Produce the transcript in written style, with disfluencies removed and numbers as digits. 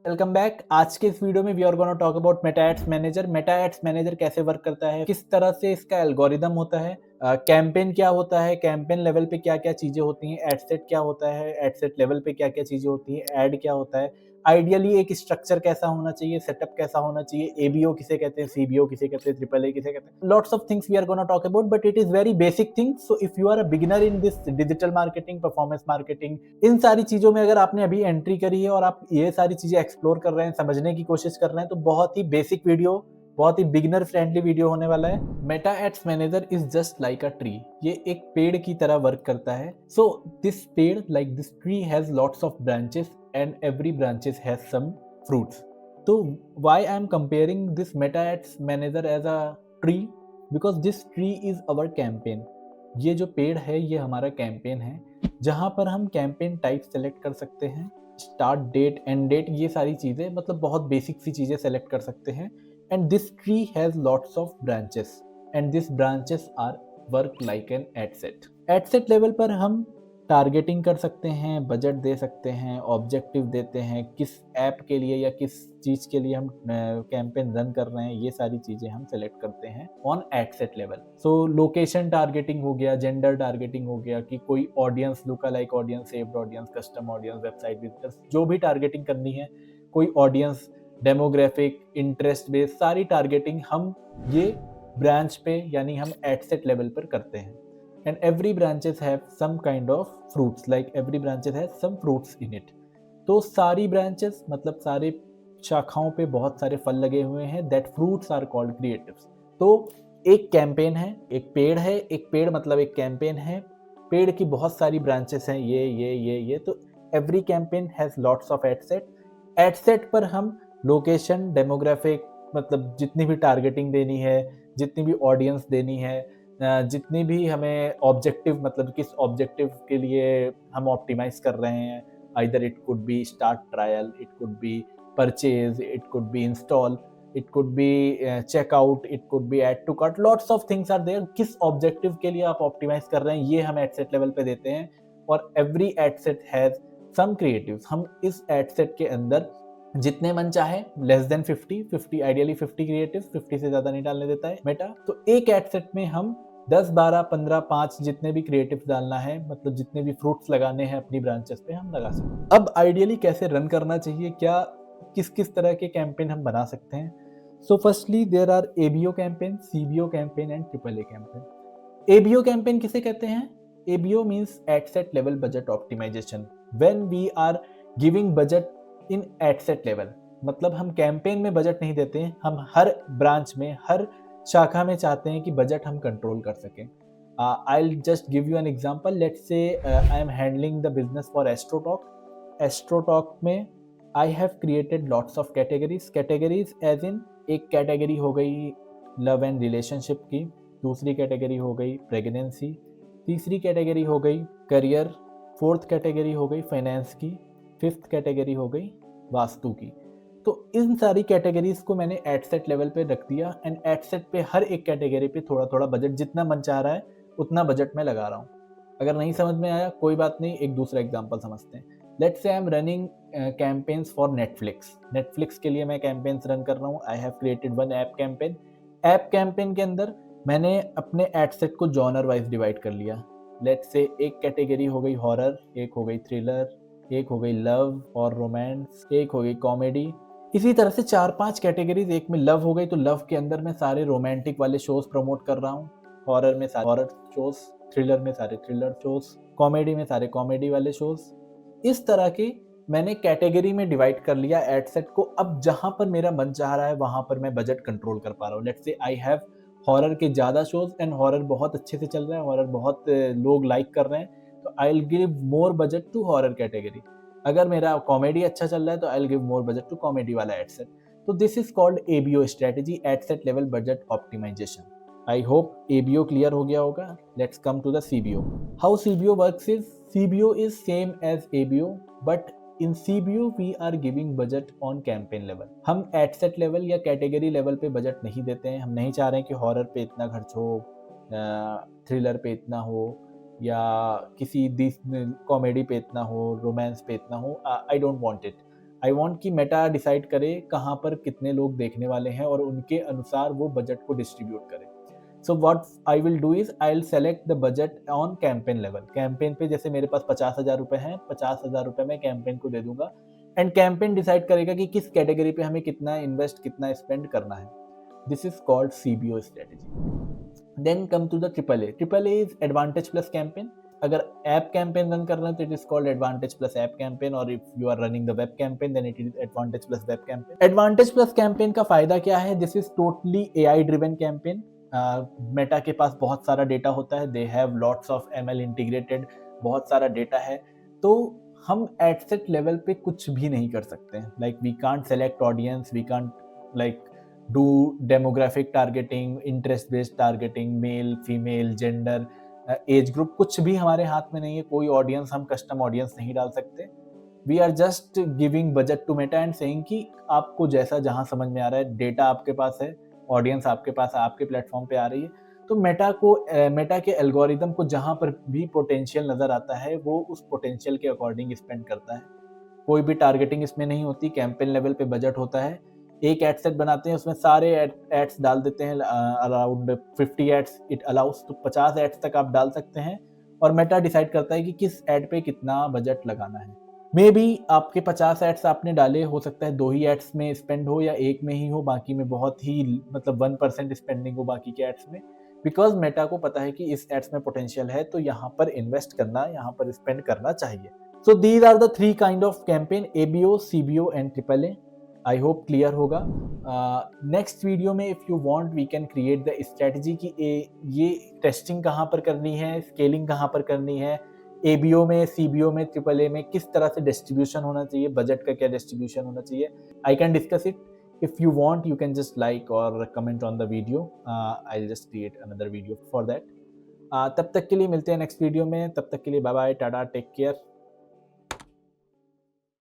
Welcome back. आज के इस वीडियो में we are gonna talk about Meta ads manager. Meta ads manager कैसे वर्क करता है, किस तरह से इसका एल्गोरिदम होता है, कैंपेन क्या होता है, कैंपेन लेवल पे क्या क्या चीजें होती हैं, एड सेट क्या होता है, एड सेट लेवल पे क्या क्या चीजें होती हैं, एड क्या होता है, आइडियली एक स्ट्रक्चर कैसा होना चाहिए, सेटअप कैसा होना चाहिए, एबीओ किसे कहते हैं, सीबीओ किसे कहते हैं, ट्रिपल ए किसे कहते हैं। Lots of things we are gonna talk about, but it is very basic things. So if you are a beginner in this digital marketing, performance marketing, इन सारी चीजों में अगर आपने अभी एंट्री करी है और आप ये सारी चीजें एक्सप्लोर कर रहे हैं, समझने की कोशिश कर रहे हैं, तो बहुत ही बेसिक वीडियो, बहुत ही बिगिनर फ्रेंडली वीडियो होने वाला है। Meta ads manager is just like a tree. ये एक पेड़ की तरह वर्क करता है। सो दिस पेड़, like this tree, has lots of branches and every branches has some fruits. So why I am comparing this meta ads manager as a tree? Because this tree is our campaign. ये जो पेड़ है ये हमारा campaign है, जहाँ पर हम कैंपेन टाइप सेलेक्ट कर सकते हैं, स्टार्ट डेट, एंड डेट, ये सारी चीज़ें, मतलब बहुत बेसिक सी चीज़ें सेलेक्ट कर सकते हैं। And this tree has lots of branches and this branches are work like an ad set. Ad set level पर हम टारगेटिंग कर सकते हैं, बजट दे सकते हैं, ऑब्जेक्टिव देते हैं, किस ऐप के लिए या किस चीज़ के लिए हम कैंपेन रन कर रहे हैं, ये सारी चीज़ें हम सेलेक्ट करते हैं on add set level. So location targeting हो गया, जेंडर टारगेटिंग हो गया, कि कोई audience, look alike audience, saved audience, custom audience, website visitors, जो भी टारगेटिंग करनी है, कोई ऑडियंस, डेमोग्राफिक, इंटरेस्ट बेस्ड, सारी टारगेटिंग हम ये ब्रांच पे यानी हम एड सेट लेवल पर करते हैं। And every branches have some kind of fruits, like every branches has some fruits in it. तो सारी ब्रांचेस, मतलब सारे शाखाओं पे बहुत सारे फल लगे हुए हैं, that fruits are called creatives. तो एक कैंपेन है, एक पेड़ है, एक पेड़ मतलब एक कैंपेन है, पेड़ की बहुत सारी ब्रांचेस हैं, ये तो every campaign has lots of add set. Ad set पर हम लोकेशन, डेमोग्राफिक, मतलब जितनी भी टारगेटिंग देनी है, जितनी भी ऑडियंस देनी है, जितनी भी हमें ऑब्जेक्टिव, मतलब किस ऑब्जेक्टिव के लिए हम ऑप्टिमाइज कर रहे हैं, either it could be start trial, it could be purchase, it could be install, it could be checkout, it could be add to cart, lots of things are there. किस objective के लिए आप optimise कर रहे हैं, ये हम add set level पे देते हैं। और every ad set has some creatives. हम इस एड सेट के अंदर जितने मन चाहे, लेस देन 50 आइडियली 50 क्रिएटिव्स, 50 से ज्यादा नहीं डालने देता है मेटा। तो एक एड सेट में हम 10, 12, 15, 5 जितने भी क्रिएटिव्स डालना है, मतलब जितने भी फ्रूट्स लगाने हैं अपनी ब्रांचेस पे, हम लगा सकते हैं। अब आइडियली कैसे रन करना चाहिए, क्या किस किस तरह के कैंपेन हम बना सकते हैं। So firstly there are ABO campaign, CBO campaign and triple A campaign. ABO campaign किसे कहते हैं? ABO means ad set level budget optimization. When we are giving budget in ad set level, मतलब हम campaign में budget नहीं देते हैं, हम हर ब्रांच में, हर शाखा में चाहते हैं कि बजट हम कंट्रोल कर सकें। I'll just give you an example. Let's say I am handling the business for AstroTalk. AstroTalk में I have created lots of categories. Categories as in, एक कैटेगरी हो गई लव एंड रिलेशनशिप की, दूसरी category हो गई प्रेगनेंसी, तीसरी category हो गई करियर, फोर्थ कैटेगरी हो गई फाइनेंस की, फिफ्थ कैटेगरी हो गई वास्तु की। तो इन सारी कैटेगरीज को मैंने एड सेट लेवल पे रख दिया, एंड एड सेट पे हर एक कैटेगरी पे थोड़ा थोड़ा बजट, जितना मन चाह रहा है उतना बजट में लगा रहा हूँ। अगर नहीं समझ में आया कोई बात नहीं, एक दूसरा एग्जांपल समझते हैं। Let's say I am running campaigns for Netflix. Netflix के लिए मैं कैंपेन्स रन कर रहा हूँ। I have created one app campaign. App campaign के अंदर मैंने अपने एड सेट को जॉनर वाइज डिवाइड कर लिया। लेट्स से एक कैटेगरी हो गई हॉरर, एक हो गई थ्रिलर, एक हो गई लव और रोमांस, एक हो गई कॉमेडी। इसी तरह से 4-5 कैटेगरीज। एक में लव हो गई तो लव के अंदर मैं सारे रोमांटिक वाले शोज प्रमोट कर रहा हूँ, हॉरर में सारे हॉरर शोज, थ्रिलर में सारे थ्रिलर शोज, कॉमेडी में सारे कॉमेडी वाले शोज। इस तरह के मैंने कैटेगरी में डिवाइड कर लिया एड सेट को। अब जहां पर मेरा मन चाह रहा है वहां पर मैं बजट कंट्रोल कर पा रहा हूँ। Let's say I have horror के ज़्यादा शोज एंड हॉरर बहुत अच्छे से चल रहा है, हॉरर बहुत लोग लाइक कर रहे हैं, तो I will give more budget to horror category. अगर मेरा कॉमेडी अच्छा चल रहा है तो I will give more budget to comedy वाला एड सेट। तो this is called ABO strategy, ad set level budget optimization. I hope ABO clear हो गया होगा। Let's come to the CBO. How CBO works is, CBO is same as ABO, but in CBO we are giving budget on campaign level. हम add set level या category level पे budget नहीं देते हैं। हम नहीं चाह रहे हैं कि हॉरर पे इतना खर्च हो, थ्रिलर पे इतना हो, या किसी कॉमेडी पे इतना हो, रोमांस पे इतना हो। I don't want it. I want कि मेटा डिसाइड करे कहाँ पर कितने लोग देखने वाले हैं और उनके अनुसार वो बजट को डिस्ट्रीब्यूट करे। So what I will do is I will select the budget on campaign level. Campaign पे जैसे मेरे पास 50,000 रुपए हैं, 50,000 रुपए मैं कैंपेन को दे दूंगा एंड कैंपेन डिसाइड करेगा कि किस कैटेगरी पे हमें कितना इन्वेस्ट, कितना स्पेंड करना है। This is called CBO strategy. Then come to the triple A. Triple A is advantage plus campaign. अगर ऐप कैंपेन रन कर रहे हैं तो it is called advantage plus app campaign, और if you are running the web campaign then it is advantage plus web campaign. Advantage plus campaign का फायदा क्या है? This is totally AI driven campaign. Meta के पास बहुत सारा data होता है, they have lots of ML integrated, बहुत सारा डेटा है, तो हम एड सेट लेवल पे कुछ भी नहीं कर सकते हैं। Like we can't select audience, we can't like do demographic targeting, interest based targeting, male female gender age group, कुछ भी हमारे हाथ में नहीं है। कोई ऑडियंस, हम कस्टम ऑडियंस नहीं डाल सकते। We are just giving budget to Meta and saying कि आपको जैसा जहां समझ में आ रहा है, डेटा आपके पास है, ऑडियंस आपके पास है, आपके प्लेटफॉर्म पे आ रही है, तो मेटा के एल्गोरिदम को जहां पर भी पोटेंशियल नजर आता है वो उस पोटेंशियल के अकॉर्डिंग स्पेंड करता है। कोई भी टारगेटिंग इसमें नहीं होती, कैंपेन लेवल पे बजट होता है। एक एड सेट बनाते हैं, उसमें सारे एड्स डाल देते हैं, अराउंड 50 एड्स इट अलाउस, तो 50 एड्स तक आप डाल सकते हैं और मेटा डिसाइड करता है कि किस एड पे कितना बजट लगाना है। मे बी आपके 50 एड्स आपने डाले, हो सकता है 2 ही एड्स में स्पेंड हो या एक में ही हो, बाकी में बहुत ही मतलब 1% स्पेंडिंग हो बाकी के एड्स में, बिकॉज मेटा को पता है कि इस एड्स में पोटेंशियल है तो यहाँ पर इन्वेस्ट करना, यहाँ पर स्पेंड करना चाहिए। So these are the 3 kind of campaign, ABO, CBO and triple A. I hope clear होगा। नेक्स्ट वीडियो में if you want we can create the strategy कि ये टेस्टिंग कहाँ पर करनी है, स्केलिंग कहाँ पर करनी है, एबीओ में, सीबीओ में, ट्रिपल ए में किस तरह से डिस्ट्रीब्यूशन होना चाहिए, बजट का क्या डिस्ट्रीब्यूशन होना चाहिए। I can discuss it. If you want you can just like और comment on the video. I will just create another video for that. तब तक के लिए मिलते हैं नेक्स्ट वीडियो में। तब तक के लिए bye bye, tata, take care.